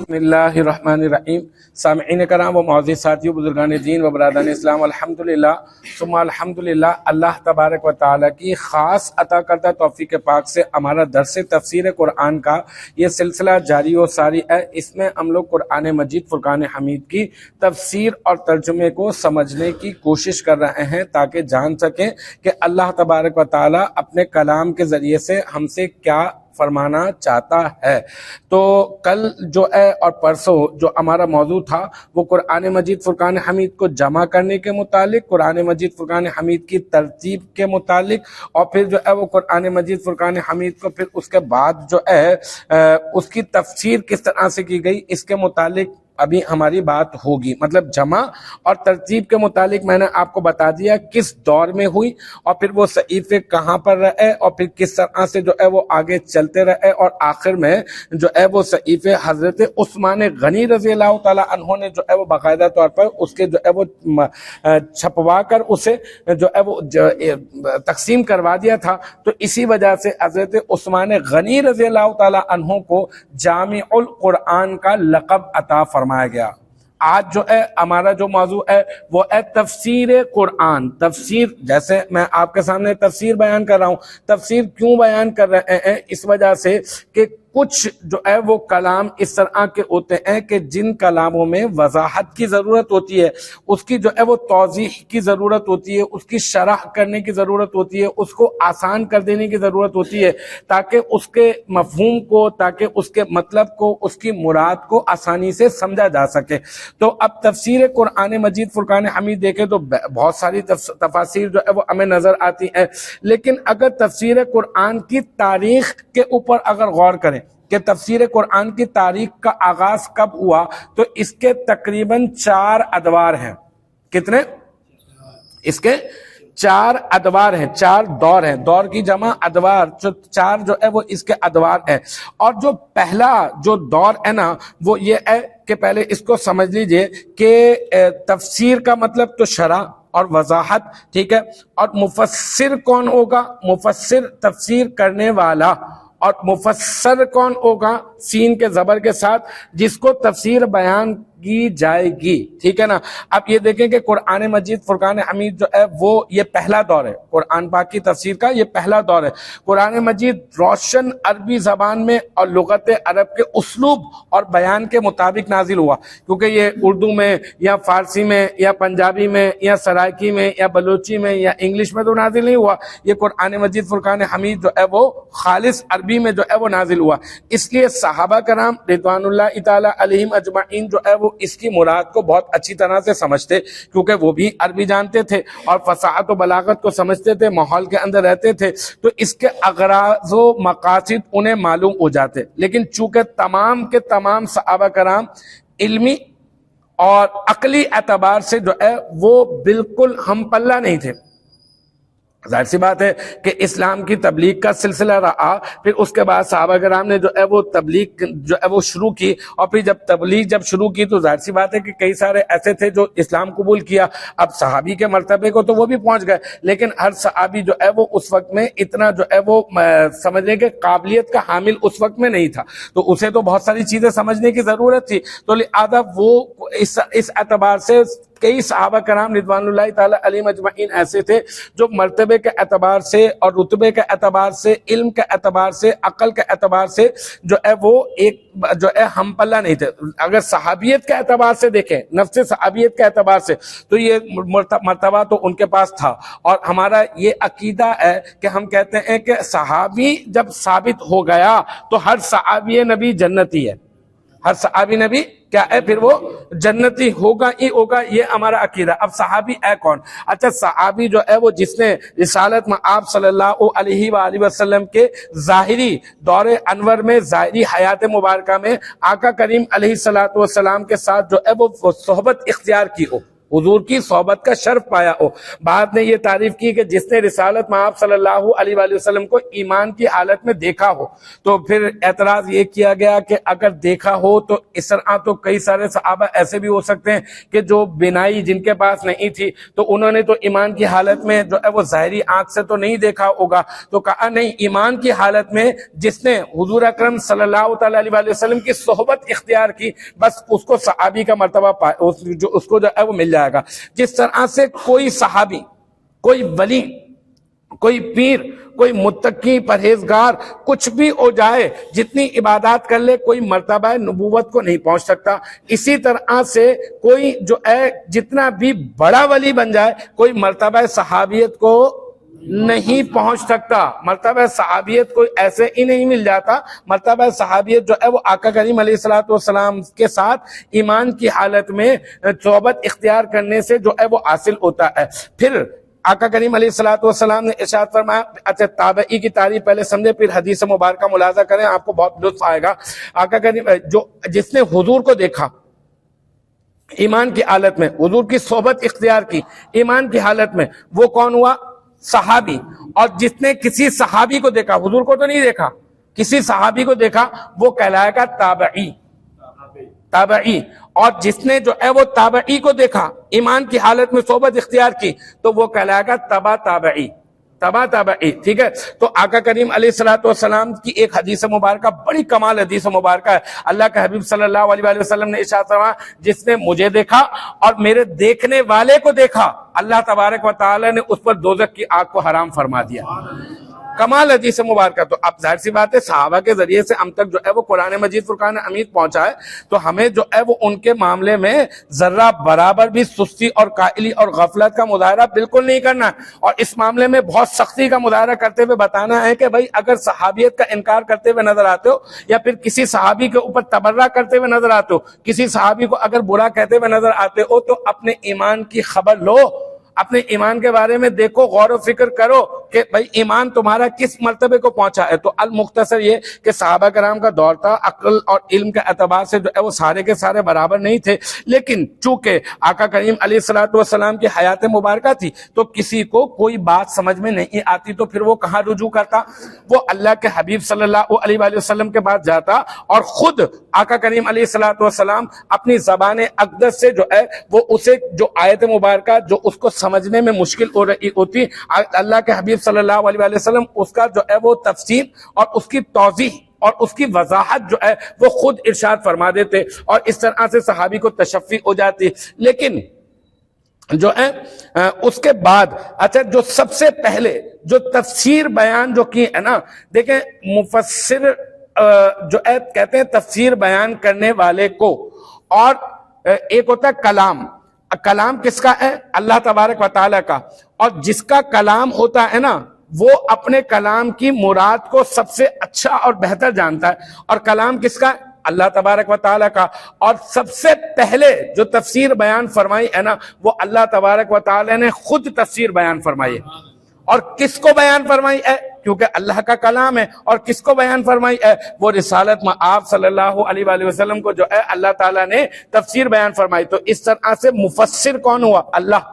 بسم اللہ الرحمن الرحیم۔ سامعین کرام و معزز ساتھیو، بزرگان دین و برادران اسلام، الحمدللہ ثم الحمدللہ، اللہ تبارک و تعالیٰ کی خاص عطا کردہ توفیق پاک سے ہمارا درس تفسیر قرآن کا یہ سلسلہ جاری و ساری ہے۔ اس میں ہم لوگ قرآن مجید فرقان حمید کی تفسیر اور ترجمے کو سمجھنے کی کوشش کر رہے ہیں تاکہ جان سکیں کہ اللہ تبارک و تعالیٰ اپنے کلام کے ذریعے سے ہم سے کیا فرمانا چاہتا ہے۔ تو کل جو ہے اور پرسوں جو ہمارا موضوع تھا وہ قرآن مجید فرقان حمید کو جمع کرنے کے متعلق، قرآن مجید فرقان حمید کی ترتیب کے متعلق، اور پھر جو ہے وہ قرآن مجید فرقان حمید کو پھر اس کے بعد جو ہے اس کی تفسیر کس طرح سے کی گئی اس کے متعلق ابھی ہماری بات ہوگی۔ مطلب جمع اور ترتیب کے متعلق میں نے آپ کو بتا دیا کس دور میں ہوئی، اور پھر وہ صحیفے کہاں پر رہے، اور پھر کس طرح سے جو ہے وہ آگے چلتے رہے، اور آخر میں جو ہے وہ صحیفے حضرت عثمان غنی رضی اللہ تعالی عنہ نے جو ہے وہ باقاعدہ طور پر اس کے جو ہے وہ چھپوا کر اسے جو ہے وہ تقسیم کروا دیا تھا۔ تو اسی وجہ سے حضرت عثمان غنی رضی اللہ تعالی عنہ کو جامع القرآن کا لقب عطا فرمایا گیا۔ آج جو ہے ہمارا جو موضوع ہے وہ ہے تفسیر قرآن۔ تفسیر، جیسے میں آپ کے سامنے تفسیر بیان کر رہا ہوں، تفسیر کیوں بیان کر رہے ہیں؟ اس وجہ سے کہ کچھ جو ہے وہ کلام اس طرح کے ہوتے ہیں کہ جن کلاموں میں وضاحت کی ضرورت ہوتی ہے، اس کی جو ہے وہ توضیح کی ضرورت ہوتی ہے، اس کی شرح کرنے کی ضرورت ہوتی ہے، اس کو آسان کر دینے کی ضرورت ہوتی ہے تاکہ اس کے مفہوم کو، تاکہ اس کے مطلب کو، اس کی مراد کو آسانی سے سمجھا جا سکے۔ تو اب تفسیر قرآن مجید فرقان حمید دیکھیں تو بہت ساری تفاسیر جو ہے وہ ہمیں نظر آتی ہیں، لیکن اگر تفسیر قرآن کی تاریخ کے اوپر اگر غور کریں کہ تفسیر قرآن کی تاریخ کا آغاز کب ہوا، تو اس کے تقریباً 4 ادوار ہیں۔ کتنے؟ اس کے 4 ادوار ہیں، 4 دور ہیں۔ دور کی جمع ادوار، جو 4 جو ہے وہ اس کے ادوار ہیں۔ اور جو پہلا جو دور ہے نا وہ یہ ہے کہ پہلے اس کو سمجھ لیجئے کہ تفسیر کا مطلب تو شرح اور وضاحت، ٹھیک ہے، اور مفسر کون ہوگا؟ مفسر تفسیر کرنے والا، اور مفسر کون ہوگا؟ سین کے زبر کے ساتھ، جس کو تفسیر بیان کی جائے گی، ٹھیک ہے نا۔ اب یہ دیکھیں کہ قرآن مجید فرقان حمید جو ہے وہ یہ پہلا دور ہے، قرآن پاک کی تفسیر کا یہ پہلا دور ہے۔ قرآن مجید روشن عربی زبان میں اور لغت عرب کے اسلوب اور بیان کے مطابق نازل ہوا، کیونکہ یہ اردو میں یا فارسی میں یا پنجابی میں یا سرائکی میں یا بلوچی میں یا انگلش میں تو نازل نہیں ہوا۔ یہ قرآن مجید فرقان حمید جو ہے وہ خالص عربی میں جو ہے وہ نازل ہوا، اس لیے صحابہ کرام رضوان اللہ تعالی علیہم اجمعین جو ہے وہ اس کی مراد کو بہت اچھی طرح سے سمجھتے، کیونکہ وہ بھی عربی جانتے تھے اور فصاحت و بلاغت کو سمجھتے تھے، ماحول کے اندر رہتے تھے، تو اس کے اغراض و مقاصد انہیں معلوم ہو جاتے۔ لیکن چونکہ تمام کے تمام صحابہ کرام علمی اور عقلی اعتبار سے جو ہے وہ بالکل ہم پلہ نہیں تھے، ظاہر سی بات ہے کہ اسلام کی تبلیغ کا سلسلہ رہا، پھر اس کے بعد صحابہ کرام نے جو ہے وہ تبلیغ جو ہے وہ شروع کی، اور پھر جب تبلیغ شروع کی تو ظاہر سی بات ہے کہ کئی سارے ایسے تھے جو اسلام قبول کیا۔ اب صحابی کے مرتبے کو تو وہ بھی پہنچ گئے، لیکن ہر صحابی جو ہے وہ اس وقت میں اتنا جو ہے وہ سمجھنے کے قابلیت کا حامل اس وقت میں نہیں تھا، تو اسے تو بہت ساری چیزیں سمجھنے کی ضرورت تھی، تو لہذا وہ اس اعتبار سے کئی صحابہ کرام رضوان اللہ تعالی علیہم اجمعین ایسے تھے جو مرتبے کے اعتبار سے اور رتبے کے اعتبار سے، علم کے اعتبار سے، عقل کے اعتبار سے جو ہے وہ ایک جو ہے ہم پلہ نہیں تھے۔ اگر صحابیت کے اعتبار سے دیکھیں، نفس صحابیت کے اعتبار سے، تو یہ مرتبہ تو ان کے پاس تھا، اور ہمارا یہ عقیدہ ہے کہ ہم کہتے ہیں کہ صحابی جب ثابت ہو گیا تو ہر صحابی نبی جنتی ہے، ہر صحابی نبی کیا ہے؟ پھر وہ جنتی ہوگا ہی ہوگا، یہ ہمارا عقیدہ۔ اب صحابی ہے کون؟ اچھا، صحابی جو ہے وہ جس نے رسالت میں آپ صلی اللہ علیہ وآلہ وسلم کے ظاہری دور انور میں، ظاہری حیات مبارکہ میں آقا کریم علیہ الصلوۃ والسلام کے ساتھ جو ہے وہ صحبت اختیار کی ہو، حضور کی صحبت کا شرف پایا ہو۔ بعد نے یہ تعریف کی کہ جس نے رسالت میں آپ صلی اللہ علیہ وآلہ وسلم کو ایمان کی حالت میں دیکھا ہو، تو پھر اعتراض یہ کیا گیا کہ اگر دیکھا ہو تو اس طرح تو کئی سارے صحابہ ایسے بھی ہو سکتے ہیں کہ جو بینائی جن کے پاس نہیں تھی تو انہوں نے تو ایمان کی حالت میں جو ہے وہ ظاہری آنکھ سے تو نہیں دیکھا ہوگا، تو کہا نہیں، ایمان کی حالت میں جس نے حضور اکرم صلی اللہ تعالی علیہ وآلہ وسلم کی صحبت اختیار کی، بس اس کو صحابی کا مرتبہ اس کو جو ہے وہ مل جائے گا۔ جس طرح سے کوئی صحابی، کوئی ولی، کوئی پیر، کوئی متقی، پرہیزگار، کچھ بھی ہو جائے، جتنی عبادات کر لے، کوئی مرتبہ نبوت کو نہیں پہنچ سکتا، اسی طرح سے کوئی جو ہے جتنا بھی بڑا ولی بن جائے، کوئی مرتبہ صحابیت کو نہیں پہنچ سکتا۔ مرتبہ صحابیت کو ایسے ہی نہیں مل جاتا، مرتبہ صحابیت جو ہے وہ آقا کریم علیہ الصلوۃ والسلام کے ساتھ ایمان کی حالت میں صحبت اختیار کرنے سے جو ہے وہ حاصل ہوتا ہے۔ پھر آقا کریم علیہ الصلوۃ والسلام نے ارشاد فرمایا، اچھا تابعی کی تعریف پہلے سمجھے پھر حدیث مبارکہ ملاحظہ کریں، آپ کو بہت لطف آئے گا۔ آقا کریم جس نے حضور کو دیکھا ایمان کی حالت میں، حضور کی صحبت اختیار کی ایمان کی حالت میں، وہ کون ہوا؟ صحابی۔ اور جس نے کسی صحابی کو دیکھا، حضور کو تو نہیں دیکھا، کسی صحابی کو دیکھا، وہ کہلائے گا تابعی۔ تابعی۔ اور جس نے جو ہے وہ تابعی کو دیکھا ایمان کی حالت میں صحبت اختیار کی تو وہ کہلائے گا تبع تابعی۔ تبع تابعی، ٹھیک ہے۔ تو آقا کریم علیہ الصلوۃ والسلام کی ایک حدیث مبارکہ، بڑی کمال حدیث مبارکہ ہے، اللہ کے حبیب صلی اللہ علیہ وآلہ وسلم نے ارشاد فرمایا، جس نے مجھے دیکھا اور میرے دیکھنے والے کو دیکھا، اللہ تبارک و تعالی نے اس پر دوزخ کی آگ کو حرام فرما دیا۔ کمال حدیث مبارکہ۔ تو اب ظاہر سی بات ہے صحابہ کے ذریعے سے ہم تک جو ہے وہ قرآن مجید فرقان حمید پہنچا ہے، تو ہمیں جو ہے وہ ان کے معاملے میں ذرہ برابر بھی سستی اور قائلی اور غفلت کا مظاہرہ بالکل نہیں کرنا ہے، اور اس معاملے میں بہت سختی کا مظاہرہ کرتے ہوئے بتانا ہے کہ بھائی اگر صحابیت کا انکار کرتے ہوئے نظر آتے ہو، یا پھر کسی صحابی کے اوپر تبرہ کرتے ہوئے نظر آتے ہو، کسی صحابی کو اگر برا کہتے ہوئے نظر آتے ہو، تو اپنے ایمان کی خبر لو، اپنے ایمان کے بارے میں دیکھو، غور و فکر کرو کہ بھئی ایمان تمہارا کس مرتبے کو پہنچا ہے۔ تو المختصر یہ کہ صحابہ کرام کا دور تھا، عقل اور علم کے اعتبار سے جو ہے وہ سارے کے سارے برابر نہیں تھے، لیکن چونکہ آقا کریم علیہ الصلوۃ والسلام کی حیات مبارکہ تھی تو کسی کو کوئی بات سمجھ میں نہیں آتی تو پھر وہ کہاں رجوع کرتا؟ وہ اللہ کے حبیب صلی اللہ علیہ وآلہ وسلم کے پاس جاتا، اور خود آقا کریم علیہ الصلوۃ والسلام اپنی زبان اقدس سے جو ہے وہ اسے جو آیت مبارکہ جو اس کو سمجھنے میں مشکل ہو رہی ہوتی، اللہ کے حبیب صلی اللہ علیہ وآلہ وسلم اس کا جو ہے وہ تفسیر اور اس کی توضیح اور اس کی وضاحت جو ہے وہ خود ارشاد فرما دیتے، اور اس طرح سے صحابی کو تشفی ہو جاتی۔ لیکن جو ہے اس کے بعد اچھا جو سب سے پہلے جو تفسیر بیان جو کی ہے نا، دیکھیں مفسر جو ہے کہتے ہیں تفسیر بیان کرنے والے کو، اور ایک ہوتا ہے کلام۔ کلام کس کا ہے؟ اللہ تبارک و تعالی کا، اور جس کا کلام ہوتا ہے نا وہ اپنے کلام کی مراد کو سب سے اچھا اور بہتر جانتا ہے، اور کلام کس کا؟ اللہ تبارک و تعالی کا۔ اور سب سے پہلے جو تفسیر بیان فرمائی ہے نا وہ اللہ تبارک و تعالی نے خود تفسیر بیان فرمائی ہے، اور کس کو بیان فرمائی ہے؟ کیونکہ اللہ کا کلام ہے، اور کس کو بیان فرمائی ہے؟ وہ رسالت میں آپ صلی اللہ علیہ وآلہ وسلم کو جو ہے اللہ تعالیٰ نے تفسیر بیان فرمائی۔ تو اس طرح سے مفسر کون ہوا؟ اللہ،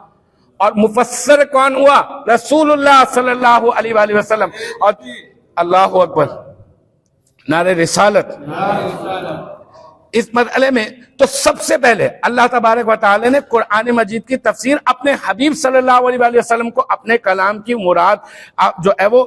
اور مفسر کون ہوا؟ رسول اللہ صلی اللہ علیہ وآلہ وسلم۔ اور اللہ اکبر، نعرہ رسالت۔ اس مرحلے میں تو سب سے پہلے اللہ تبارک و تعالی نے قرآن مجید کی تفسیر اپنے حبیب صلی اللہ علیہ وآلہ وسلم کو اپنے کلام کی مراد جو ہے وہ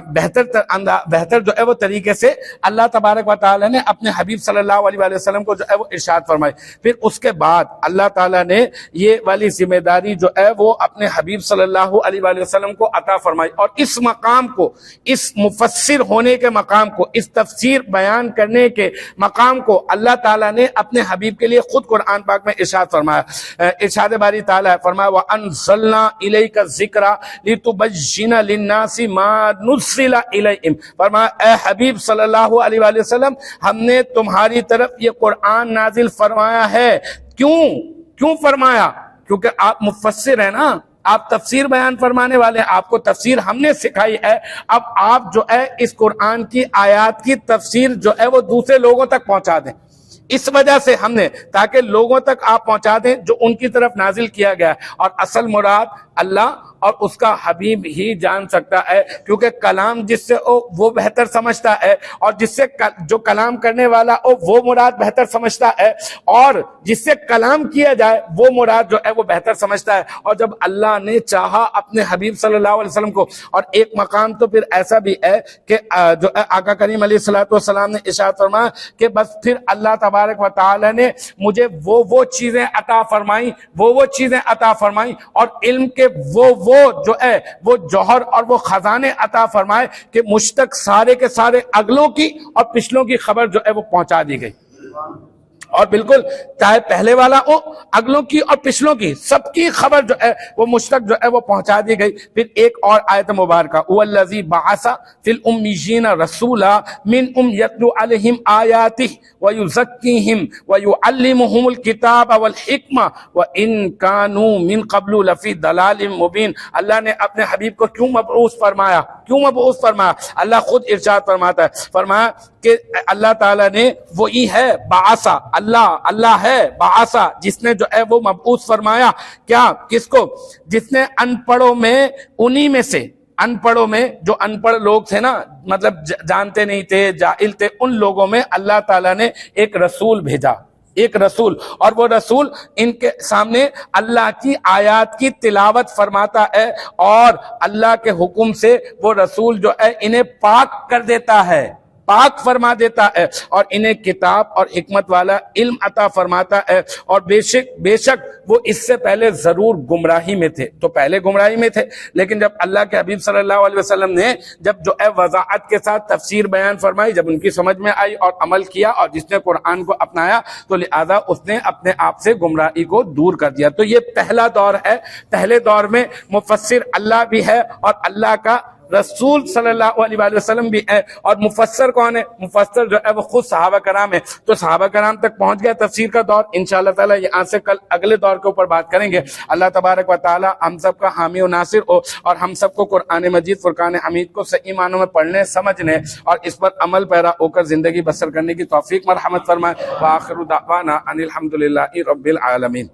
بہتر جو ہے وہ طریقے سے اللہ تبارک و تعالی نے اپنے حبیب صلی اللہ علیہ وآلہ وسلم کو جو ہے وہ ارشاد فرمائی۔ پھر اس کے بعد اللہ تعالی نے یہ والی ذمہ داری جو ہے وہ اپنے حبیب صلی اللہ علیہ وآلہ وسلم کو عطا فرمائی، اور اس مقام کو، اس مفسر ہونے کے مقام کو، اس تفسیر بیان کرنے کے مقام کو اللہ تعالیٰ نے اپنے حبیب کے لیے خود قرآن پاک میں ارشاد فرمایا۔ ارشاد باری تعالیٰ فرمایا وَأَنزَلْنَا إِلَيْكَ الذِّكْرَ لِتُبَيِّنَ لِلنَّاسِ مَا نُزِّلَ إِلَيْهِمْ۔ فرمایا اے حبیب صلی اللہ علیہ وآلہ وسلم، ہم نے تمہاری طرف یہ قرآن نازل فرمایا ہے۔ کیوں فرمایا؟ کیونکہ آپ مفسر ہیں نا، آپ تفسیر بیان فرمانے والے، آپ کو تفسیر ہم نے سکھائی ہے، اب آپ جو ہے اس قرآن کی آیات کی تفسیر جو ہے وہ دوسرے لوگوں تک پہنچا دیں، اس وجہ سے ہم نے تاکہ لوگوں تک آپ پہنچا دیں جو ان کی طرف نازل کیا گیا ہے، اور اصل مراد اللہ اور اس کا حبیب ہی جان سکتا ہے، کیونکہ کلام جس سے وہ بہتر سمجھتا ہے، اور جس سے جو کلام کرنے والا وہ مراد بہتر سمجھتا ہے، اور جس سے کلام کیا جائے وہ مراد جو ہے وہ بہتر سمجھتا ہے۔ اور جب اللہ نے چاہا اپنے حبیب صلی اللہ علیہ وسلم کو، اور ایک مقام تو پھر ایسا بھی ہے کہ جو آقا کریم علیہ الصلوۃ والسلام نے ارشاد فرمایا کہ بس پھر اللہ تبارک و تعالی نے مجھے وہ چیزیں عطا فرمائیں، وہ چیزیں عطا فرمائیں، اور علم کے وہ جو ہے وہ جوہر اور وہ خزانے عطا فرمائے کہ مجھ تک سارے کے سارے اگلوں کی اور پچھلوں کی خبر جو ہے وہ پہنچا دی گئی، اور بالکل چاہے پہلے والا ہو، اگلوں کی اور پچھلوں کی سب کی خبر جو ہے وہ مجھ تک جو ہے وہ پہنچا دی گئی۔ پھر ایک اور آیت مبارکہ، وَالَّذِي بَعَثَ فِي الْأُمِّيِّينَ رَسُولًا مِّنْهُمْ يَتْلُو عَلَيْهِمْ آيَاتِهِ وَيُزَكِّيهِمْ وَيُعَلِّمُهُمُ الْكِتَابَ وَالْحِكْمَةَ وَإِن كَانُوا مِن قَبْلُ لَفِي ضَلَالٍ مُبِينٍ۔ اللہ نے اپنے حبیب کو کیوں مبعوث فرمایا؟ اللہ خود ارشاد فرماتا ہے، فرمایا کہ اللہ تعالیٰ نے وہی ہے بعثا، اللہ ہے بعثا، جس نے جو ہے وہ مبعوث فرمایا، کیا کس کو؟ جس نے ان پڑھوں میں، انہی میں سے ان پڑھوں میں جو ان پڑھ لوگ تھے نا، مطلب جانتے نہیں تھے، جاہل تھے، ان لوگوں میں اللہ تعالیٰ نے ایک رسول بھیجا، ایک رسول، اور وہ رسول ان کے سامنے اللہ کی آیات کی تلاوت فرماتا ہے، اور اللہ کے حکم سے وہ رسول جو ہے انہیں پاک کر دیتا ہے، پاک فرما دیتا ہے، اور انہیں کتاب اور حکمت والا علم عطا فرماتا ہے۔ اور بے شک وہ اس سے پہلے ضرور گمراہی میں تھے، تو پہلے گمراہی میں تھے، لیکن جب اللہ کے حبیب صلی اللہ علیہ وسلم نے جب جو ہے وضاحت کے ساتھ تفسیر بیان فرمائی، جب ان کی سمجھ میں آئی اور عمل کیا، اور جس نے قرآن کو اپنایا، تو لہذا اس نے اپنے آپ سے گمراہی کو دور کر دیا۔ تو یہ پہلا دور ہے، پہلے دور میں مفسر اللہ بھی ہے اور اللہ کا رسول صلی اللہ علیہ وآلہ وسلم بھی ہے۔ اور مفسر کون ہے؟ مفسر جو ہے وہ خود صحابہ کرام ہے۔ تو صحابہ کرام تک پہنچ گیا تفسیر کا دور، انشاءاللہ تعالی یہاں سے کل اگلے دور کے اوپر بات کریں گے۔ اللہ تبارک و تعالی ہم سب کا حامی و ناصر ہو، اور ہم سب کو قرآن مجید فرقان حمید کو صحیح معنوں میں پڑھنے، سمجھنے اور اس پر عمل پیرا ہو کر زندگی بسر کرنے کی توفیق مرحمت فرمائے۔ وآخر دعوانا ان الحمدللہ رب العالمین۔